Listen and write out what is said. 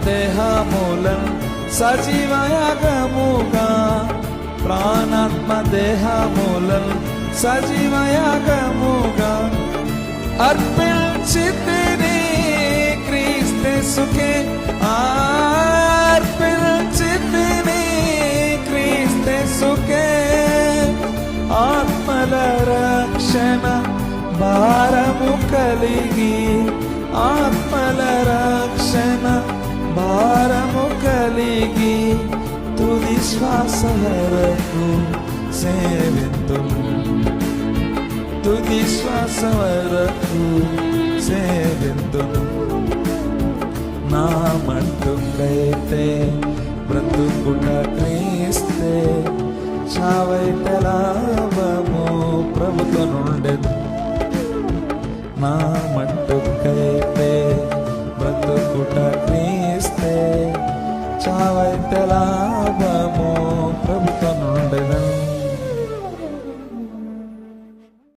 దేహములను సజీవయాగముగా ప్రాణాత్మ దేహములను సజీవయాగముగా అర్పించితిని క్రీస్తేసుకే అర్పించితిని క్రీస్తేసుకే ఆత్మల రక్షణ భారము కలిగి ఆత్మల రక్షణ భారము కలిగి తుది శ్వాస వరకు సేవింతును తుది శ్వాస వరకు సేవింతును నా మట్టుకైతే బ్రతుకుట క్రీస్తే చావైతే లాభము ప్రభుతో నుండెను నా మట్టుకైతే బ్రతుకుట క్రీస్తే చావైతే లాభము